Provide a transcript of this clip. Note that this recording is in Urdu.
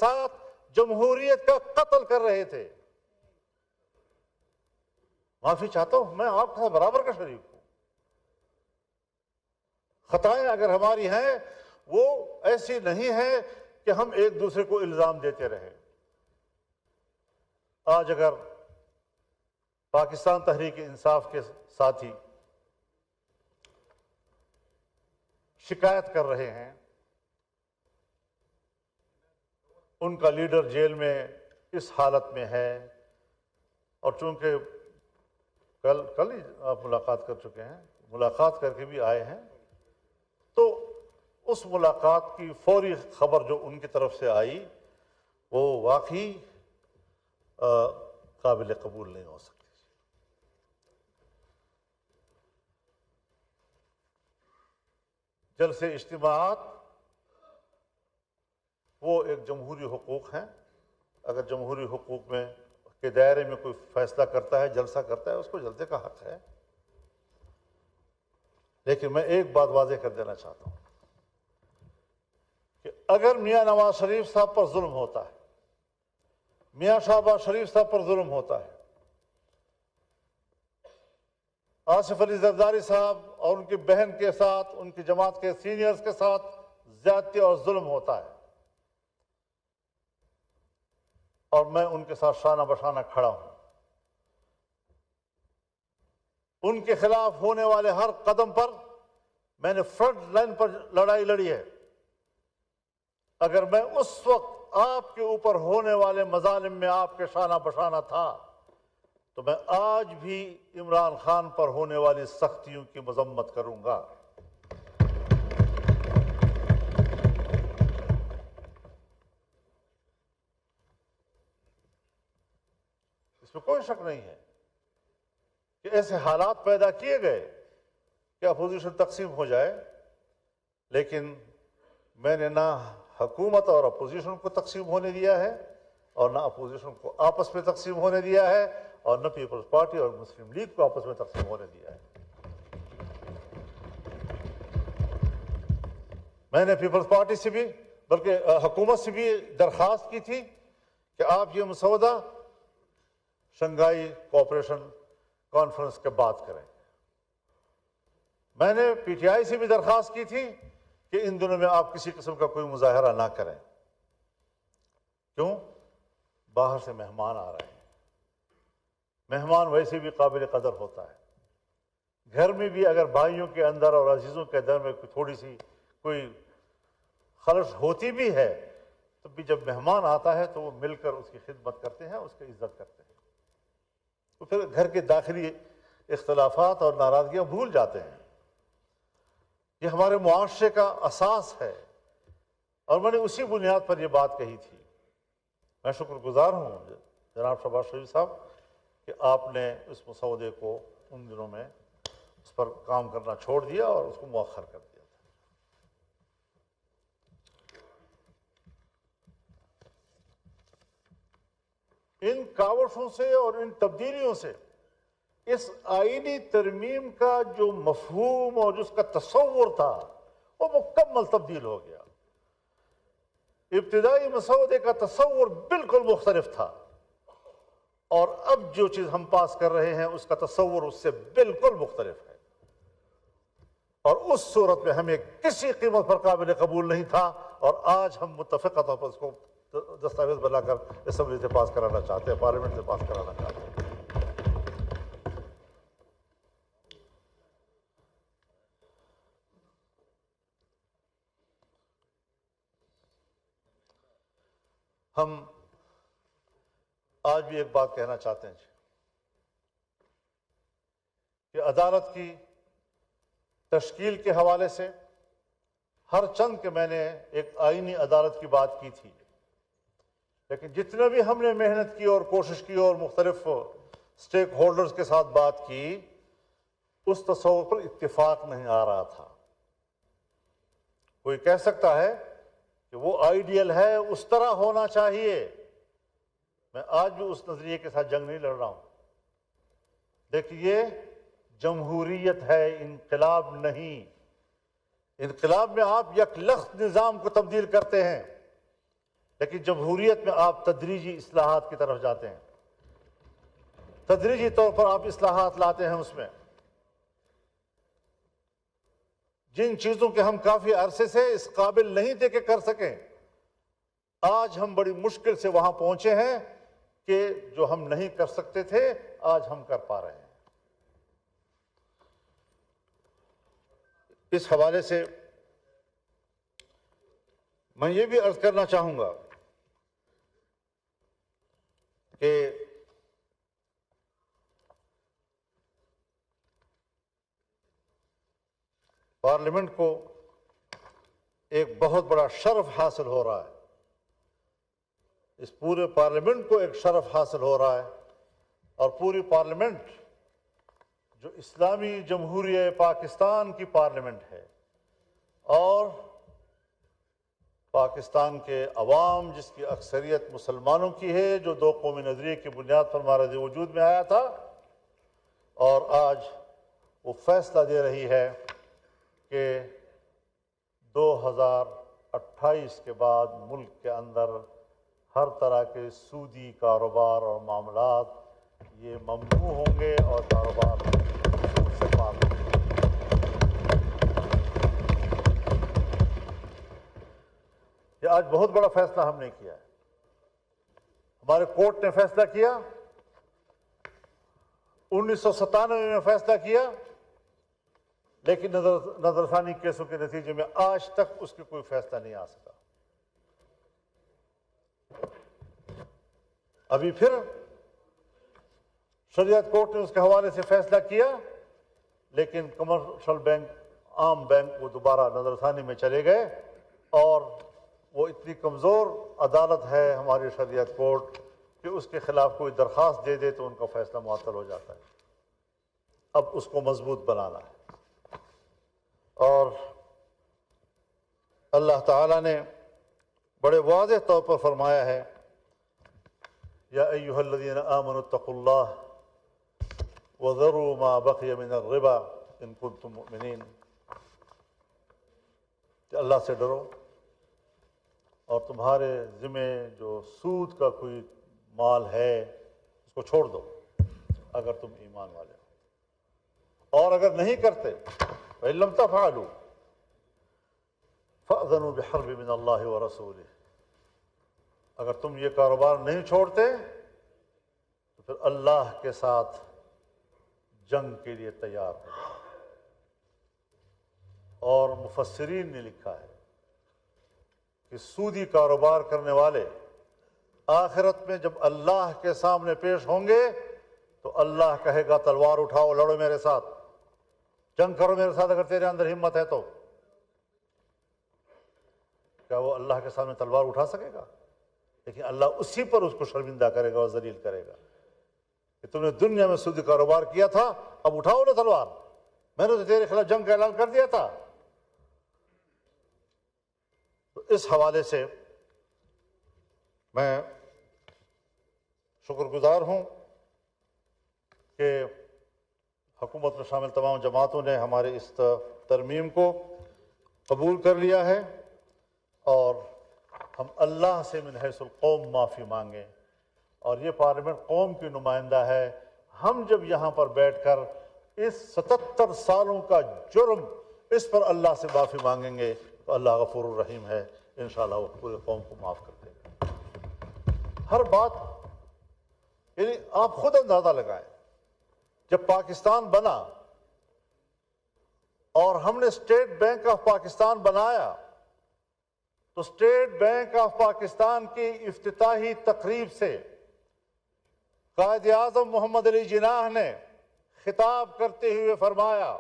ساتھ جمہوریت کا قتل کر رہے تھے۔ معافی چاہتا ہوں، میں آپ کے ساتھ برابر کا شریک ہوں۔ خطائیں اگر ہماری ہیں وہ ایسی نہیں ہیں کہ ہم ایک دوسرے کو الزام دیتے رہیں۔ آج اگر پاکستان تحریک انصاف کے ساتھی شکایت کر رہے ہیں، ان کا لیڈر جیل میں اس حالت میں ہے، اور چونکہ کل ہی آپ ملاقات کر چکے ہیں، ملاقات کر کے بھی آئے ہیں، تو اس ملاقات کی فوری خبر جو ان کی طرف سے آئی وہ واقعی قابل قبول نہیں ہو سکتی۔ جلسے اجتماعات وہ ایک جمہوری حقوق ہیں، اگر جمہوری حقوق میں کے دائرے میں کوئی فیصلہ کرتا ہے، جلسہ کرتا ہے، اس کو جلسے کا حق ہے۔ لیکن میں ایک بات واضح کر دینا چاہتا ہوں کہ اگر میاں نواز شریف صاحب پر ظلم ہوتا ہے، میاں شہباز شریف صاحب پر ظلم ہوتا ہے، آصف علی زرداری صاحب اور ان کی بہن کے ساتھ، ان کی جماعت کے سینئرز کے ساتھ زیادتی اور ظلم ہوتا ہے، اور میں ان کے ساتھ شانہ بشانہ کھڑا ہوں، ان کے خلاف ہونے والے ہر قدم پر میں نے فرنٹ لائن پر لڑائی لڑی ہے۔ اگر میں اس وقت آپ کے اوپر ہونے والے مظالم میں آپ کے شانہ بشانہ تھا تو میں آج بھی عمران خان پر ہونے والی سختیوں کی مذمت کروں گا۔ اس میں کوئی شک نہیں ہے کہ ایسے حالات پیدا کیے گئے کہ اپوزیشن تقسیم ہو جائے، لیکن میں نے نہ حکومت اور اپوزیشن کو تقسیم ہونے دیا ہے، اور نہ اپوزیشن کو آپس میں تقسیم ہونے دیا ہے، اور نہ پیپلز پارٹی اور مسلم لیگ کو آپس میں تقسیم ہونے دیا ہے۔ میں نے پیپلز پارٹی سے بھی، بلکہ حکومت سے بھی درخواست کی تھی کہ آپ یہ مسودہ شنگھائی کوآپریشن کانفرنس کے بعد کریں۔ میں نے پی ٹی آئی سے بھی درخواست کی تھی کہ ان دنوں میں آپ کسی قسم کا کوئی مظاہرہ نہ کریں۔ کیوں؟ باہر سے مہمان آ رہے ہیں، مہمان ویسے بھی قابل قدر ہوتا ہے۔ گھر میں بھی اگر بھائیوں کے اندر اور عزیزوں کے اندر میں تھوڑی سی کوئی خلش ہوتی بھی ہے، تو بھی جب مہمان آتا ہے تو وہ مل کر اس کی خدمت کرتے ہیں، اس کی عزت کرتے ہیں، تو پھر گھر کے داخلی اختلافات اور ناراضگیاں بھول جاتے ہیں۔ یہ ہمارے معاشرے کا اساس ہے، اور میں نے اسی بنیاد پر یہ بات کہی تھی۔ میں شکر گزار ہوں جناب شہباز شریف صاحب کہ آپ نے اس مسودے کو ان دنوں میں اس پر کام کرنا چھوڑ دیا اور اس کو مؤخر کر دیا تھا۔ ان کاوشوں سے اور ان تبدیلیوں سے اس آئینی ترمیم کا جو مفہوم اور جس کا تصور تھا وہ مکمل تبدیل ہو گیا۔ ابتدائی مسودے کا تصور بالکل مختلف تھا، اور اب جو چیز ہم پاس کر رہے ہیں اس کا تصور اس سے بالکل مختلف ہے، اور اس صورت میں ہمیں کسی قیمت پر قابل قبول نہیں تھا، اور آج ہم متفقہ طور پر اس کو دستاویز بنا کر اسمبلی سے پاس کرانا چاہتے ہیں، پارلیمنٹ سے پاس کرانا چاہتے ہیں۔ ہم آج بھی ایک بات کہنا چاہتے ہیں کہ عدالت کی تشکیل کے حوالے سے ہر چند کہ میں نے ایک آئینی عدالت کی بات کی تھی، لیکن جتنے بھی ہم نے محنت کی اور کوشش کی اور مختلف سٹیک ہولڈرز کے ساتھ بات کی، اس تصور پر اتفاق نہیں آ رہا تھا۔ کوئی کہہ سکتا ہے کہ وہ آئیڈیل ہے، اس طرح ہونا چاہیے۔ میں آج بھی اس نظریے کے ساتھ جنگ نہیں لڑ رہا ہوں، لیکن یہ جمہوریت ہے، انقلاب نہیں۔ انقلاب میں آپ یک لخت نظام کو تبدیل کرتے ہیں، لیکن جمہوریت میں آپ تدریجی اصلاحات کی طرف جاتے ہیں، تدریجی طور پر آپ اصلاحات لاتے ہیں۔ اس میں جن چیزوں کے ہم کافی عرصے سے اس قابل نہیں تھے کہ کر سکیں، آج ہم بڑی مشکل سے وہاں پہنچے ہیں کہ جو ہم نہیں کر سکتے تھے آج ہم کر پا رہے ہیں۔ اس حوالے سے میں یہ بھی عرض کرنا چاہوں گا کہ پارلیمنٹ کو ایک بہت بڑا شرف حاصل ہو رہا ہے، اس پورے پارلیمنٹ کو ایک شرف حاصل ہو رہا ہے، اور پوری پارلیمنٹ جو اسلامی جمہوریہ پاکستان کی پارلیمنٹ ہے، اور پاکستان کے عوام جس کی اکثریت مسلمانوں کی ہے، جو دو قومی نظریے کی بنیاد پر ہمارے وجود میں آیا تھا، اور آج وہ فیصلہ دے رہی ہے کہ 2028 کے بعد ملک کے اندر ہر طرح کے سودی کاروبار اور معاملات یہ ممنوع ہوں گے اور کاروبار سود سے پاک ہوں گے۔ یہ آج بہت بڑا فیصلہ ہم نے کیا ہے، ہمارے کورٹ نے فیصلہ کیا، 1997 میں فیصلہ کیا، لیکن نظر ثانی کیسوں کے نتیجے میں آج تک اس کے کوئی فیصلہ نہیں آ سکا۔ ابھی پھر شریعت کورٹ نے اس کے حوالے سے فیصلہ کیا، لیکن کمرشل بینک، عام بینک، وہ دوبارہ نظر ثانی میں چلے گئے، اور وہ اتنی کمزور عدالت ہے ہماری شریعت کورٹ کہ اس کے خلاف کوئی درخواست دے دے تو ان کا فیصلہ معطل ہو جاتا ہے۔ اب اس کو مضبوط بنانا ہے، اور اللہ تعالیٰ نے بڑے واضح طور پر فرمایا ہے، یا ایھا الذین آمنوا اتقوا اللہ وذروا ما بقی من الربا ان کنتم مؤمنین، کہ اللہ سے ڈرو اور تمہارے ذمے جو سود کا کوئی مال ہے اس کو چھوڑ دو اگر تم ایمان والے ہو، اور اگر نہیں کرتے فإن لم تفعلوا فأذنوا بحرب من اللہ ورسولہ، اگر تم یہ کاروبار نہیں چھوڑتے تو پھر اللہ کے ساتھ جنگ کے لیے تیار ہو۔ اور مفسرین نے لکھا ہے کہ سودی کاروبار کرنے والے آخرت میں جب اللہ کے سامنے پیش ہوں گے تو اللہ کہے گا تلوار اٹھاؤ، لڑو میرے ساتھ، جنگ کرو میرے ساتھ اگر تیرے اندر ہمت ہے تو۔ کیا وہ اللہ کے سامنے تلوار اٹھا سکے گا؟ لیکن اللہ اسی پر اس کو شرمندہ کرے گا اور ذلیل کرے گا کہ تم نے دنیا میں سودی کاروبار کیا تھا، اب اٹھاؤ نا تلوار، میں نے تو تیرے خلاف جنگ کا اعلان کر دیا تھا۔ تو اس حوالے سے میں شکر گزار ہوں کہ حکومت میں شامل تمام جماعتوں نے ہمارے اس ترمیم کو قبول کر لیا ہے، اور ہم اللہ سے من حیث القوم معافی مانگیں، اور یہ پارلیمنٹ قوم کی نمائندہ ہے۔ ہم جب یہاں پر بیٹھ کر اس 77 سالوں کا جرم اس پر اللہ سے معافی مانگیں گے تو اللہ غفور الرحیم ہے، انشاءاللہ وہ پورے قوم کو معاف کر دے گا۔ ہر بات، یعنی آپ خود اندازہ لگائیں، جب پاکستان بنا اور ہم نے اسٹیٹ بینک آف پاکستان بنایا تو اسٹیٹ بینک آف پاکستان کی افتتاحی تقریب سے قائد اعظم محمد علی جناح نے خطاب کرتے ہوئے فرمایا